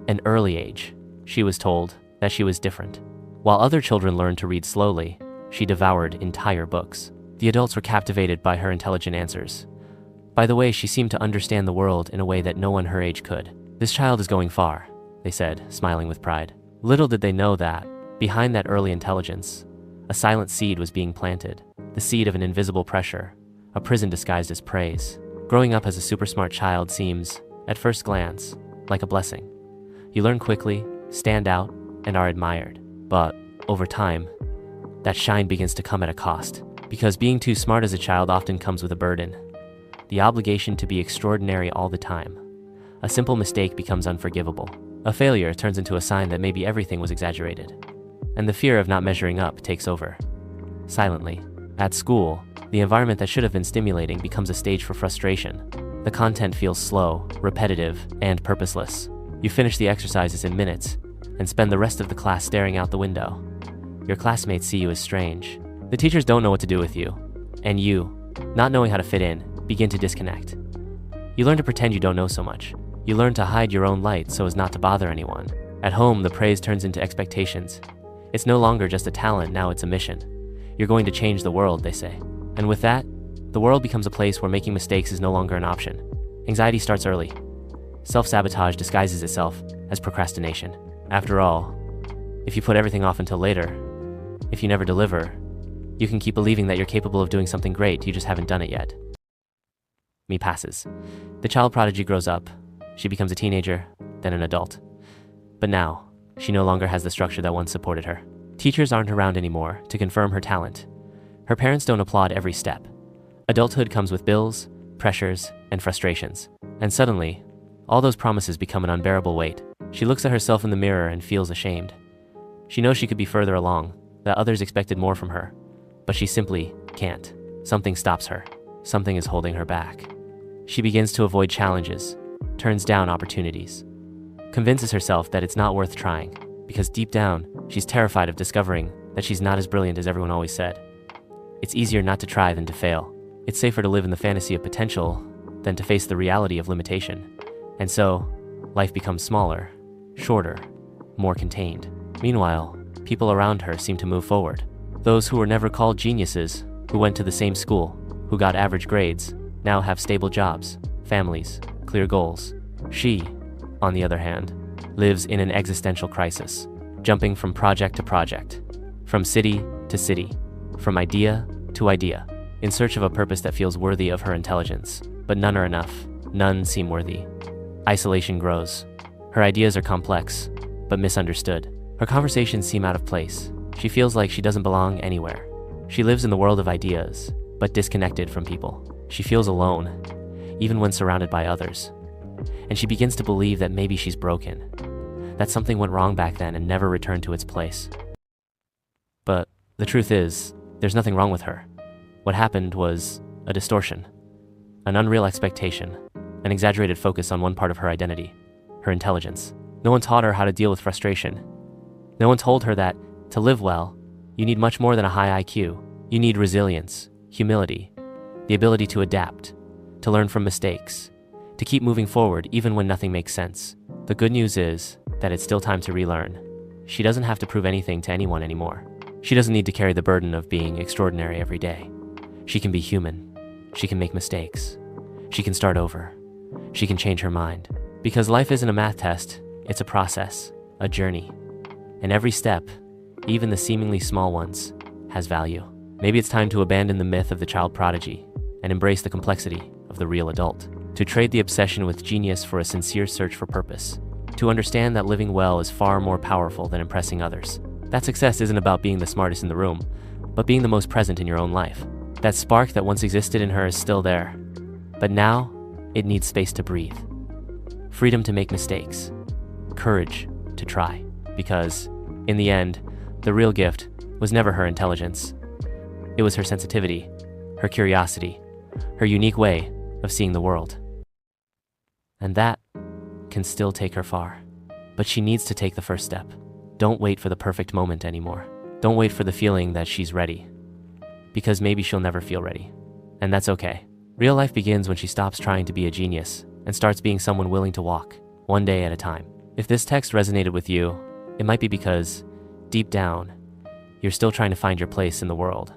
an early age, she was told that she was different. While other children learned to read slowly, she devoured entire books. The adults were captivated by her intelligent answers. By the way, she seemed to understand the world in a way that no one her age could. "This child is going far," they said, smiling with pride. Little did they know that, behind that early intelligence, a silent seed was being planted, the seed of an invisible pressure, a prison disguised as praise. Growing up as a super smart child seems, at first glance, like a blessing. You learn quickly, stand out, and are admired. But, over time, that shine begins to come at a cost. Because being too smart as a child often comes with a burden. The obligation to be extraordinary all the time. A simple mistake becomes unforgivable. A failure turns into a sign that maybe everything was exaggerated. And the fear of not measuring up takes over. Silently, at school, the environment that should have been stimulating becomes a stage for frustration. The content feels slow, repetitive, and purposeless. You finish the exercises in minutes and spend the rest of the class staring out the window. Your classmates see you as strange. The teachers don't know what to do with you. And you, not knowing how to fit in, begin to disconnect. You learn to pretend you don't know so much. You learn to hide your own light so as not to bother anyone. At home, the praise turns into expectations. It's no longer just a talent, now it's a mission. You're going to change the world, they say. And with that, the world becomes a place where making mistakes is no longer an option. Anxiety starts early. Self-sabotage disguises itself as procrastination. After all, if you put everything off until later, if you never deliver, you can keep believing that you're capable of doing something great, you just haven't done it yet. Me passes. The child prodigy grows up. She becomes a teenager, then an adult. But now, she no longer has the structure that once supported her. Teachers aren't around anymore to confirm her talent. Her parents don't applaud every step. Adulthood comes with bills, pressures, and frustrations. And suddenly, all those promises become an unbearable weight. She looks at herself in the mirror and feels ashamed. She knows she could be further along, that others expected more from her. But she simply can't. Something stops her. Something is holding her back. She begins to avoid challenges, turns down opportunities, convinces herself that it's not worth trying, because deep down, she's terrified of discovering that she's not as brilliant as everyone always said. It's easier not to try than to fail. It's safer to live in the fantasy of potential than to face the reality of limitation. And so, life becomes smaller, shorter, more contained. Meanwhile, people around her seem to move forward. Those who were never called geniuses, who went to the same school, who got average grades, now have stable jobs, families, clear goals. She, on the other hand, lives in an existential crisis, jumping from project to project, from city to city, from idea to idea, in search of a purpose that feels worthy of her intelligence. But none are enough. None seem worthy. Isolation grows. Her ideas are complex, but misunderstood. Her conversations seem out of place. She feels like she doesn't belong anywhere. She lives in the world of ideas, but disconnected from people. She feels alone, even when surrounded by others. And she begins to believe that maybe she's broken, that something went wrong back then and never returned to its place. But the truth is, there's nothing wrong with her. What happened was a distortion, an unreal expectation, an exaggerated focus on one part of her identity, her intelligence. No one taught her how to deal with frustration. No one told her that, to live well, you need much more than a high IQ. You need resilience, humility, the ability to adapt, to learn from mistakes, to keep moving forward even when nothing makes sense. The good news is that it's still time to relearn. She doesn't have to prove anything to anyone anymore. She doesn't need to carry the burden of being extraordinary every day. She can be human. She can make mistakes. She can start over. She can change her mind. Because life isn't a math test, it's a process, a journey. And every step, even the seemingly small ones, has value. Maybe it's time to abandon the myth of the child prodigy and embrace the complexity of the real adult. To trade the obsession with genius for a sincere search for purpose. To understand that living well is far more powerful than impressing others. That success isn't about being the smartest in the room, but being the most present in your own life. That spark that once existed in her is still there, but now it needs space to breathe. Freedom to make mistakes. Courage to try. Because, in the end, the real gift was never her intelligence. It was her sensitivity, her curiosity, her unique way of seeing the world. And that can still take her far. But she needs to take the first step. Don't wait for the perfect moment anymore. Don't wait for the feeling that she's ready. Because maybe she'll never feel ready. And that's okay. Real life begins when she stops trying to be a genius and starts being someone willing to walk one day at a time. If this text resonated with you, it might be because, deep down, you're still trying to find your place in the world.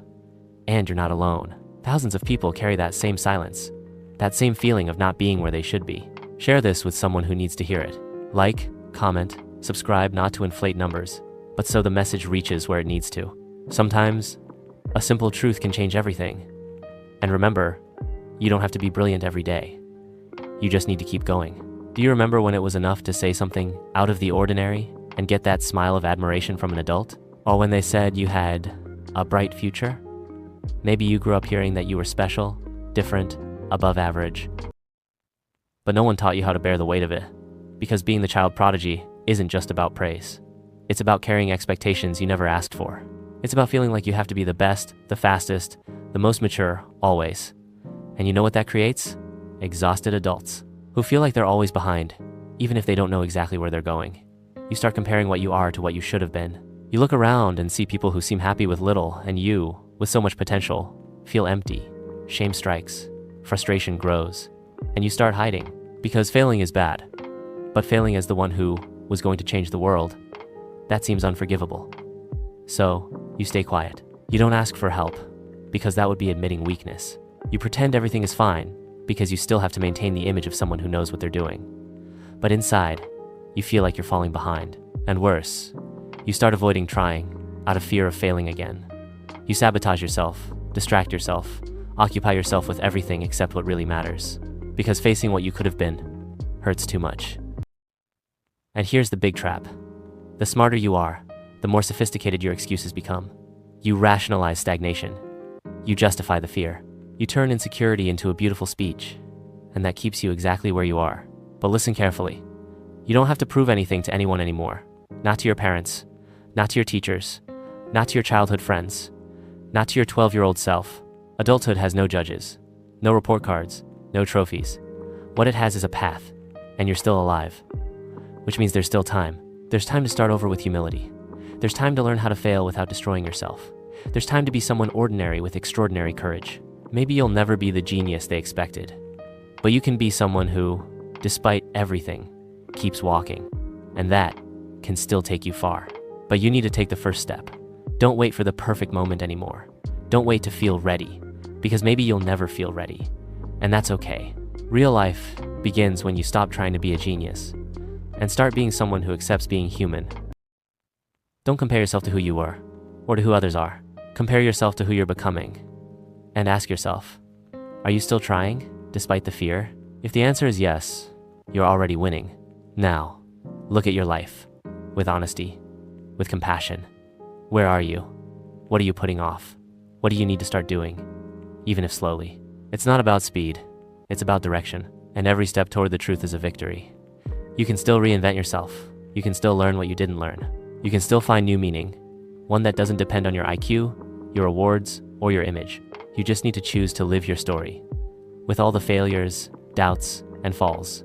And you're not alone. Thousands of people carry that same silence, that same feeling of not being where they should be. Share this with someone who needs to hear it. Like, comment, subscribe, not to inflate numbers, but so the message reaches where it needs to. Sometimes, a simple truth can change everything. And remember, you don't have to be brilliant every day. You just need to keep going. Do you remember when it was enough to say something out of the ordinary and get that smile of admiration from an adult? Or when they said you had a bright future? Maybe you grew up hearing that you were special, different, above average. But no one taught you how to bear the weight of it, because being the child prodigy isn't just about praise. It's about carrying expectations you never asked for. It's about feeling like you have to be the best, the fastest, the most mature, always. And you know what that creates? Exhausted adults who feel like they're always behind, even if they don't know exactly where they're going. You start comparing what you are to what you should have been. You look around and see people who seem happy with little, and you, with so much potential, feel empty. Shame strikes, frustration grows, and you start hiding. Because failing is bad, but failing as the one who was going to change the world, that seems unforgivable. So, you stay quiet. You don't ask for help, because that would be admitting weakness. You pretend everything is fine, because you still have to maintain the image of someone who knows what they're doing. But inside, you feel like you're falling behind. And worse, you start avoiding trying, out of fear of failing again. You sabotage yourself, distract yourself, occupy yourself with everything except what really matters. Because facing what you could have been hurts too much. And here's the big trap. The smarter you are, the more sophisticated your excuses become. You rationalize stagnation. You justify the fear. You turn insecurity into a beautiful speech, and that keeps you exactly where you are. But listen carefully. You don't have to prove anything to anyone anymore. Not to your parents, not to your teachers, not to your childhood friends, not to your 12-year-old self. Adulthood has no judges, no report cards, no trophies. What it has is a path, and you're still alive. Which means there's still time. There's time to start over with humility. There's time to learn how to fail without destroying yourself. There's time to be someone ordinary with extraordinary courage. Maybe you'll never be the genius they expected, but you can be someone who, despite everything, keeps walking, and that can still take you far. But you need to take the first step. Don't wait for the perfect moment anymore. Don't wait to feel ready, because maybe you'll never feel ready, and that's okay. Real life begins when you stop trying to be a genius and start being someone who accepts being human. Don't compare yourself to who you were or to who others are. Compare yourself to who you're becoming and ask yourself, are you still trying despite the fear? If the answer is yes, you're already winning. Now, look at your life with honesty, with compassion. Where are you? What are you putting off? What do you need to start doing, even if slowly? It's not about speed, it's about direction, and every step toward the truth is a victory. You can still reinvent yourself. You can still learn what you didn't learn. You can still find new meaning, one that doesn't depend on your IQ, your awards, or your image. You just need to choose to live your story, with all the failures, doubts, and falls.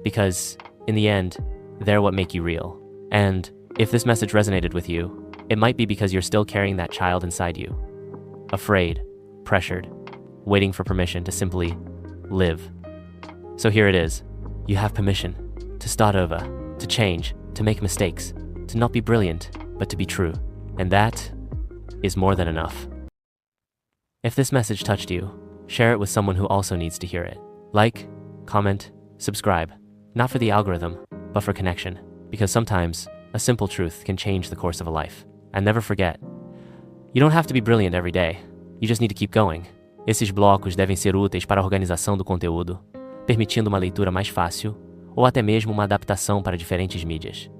Because, in the end, they're what make you real. And if this message resonated with you, it might be because you're still carrying that child inside you. Afraid, pressured, waiting for permission to simply live. So here it is. You have permission to start over, to change, to make mistakes, to not be brilliant, but to be true. And that is more than enough. If this message touched you, share it with someone who also needs to hear it. Like, comment, subscribe, not for the algorithm, but for connection. Because sometimes, a simple truth can change the course of a life. And never forget, you don't have to be brilliant every day. You just need to keep going. Esses blocos devem ser úteis para a organização do conteúdo, permitindo uma leitura mais fácil ou até mesmo uma adaptação para diferentes mídias.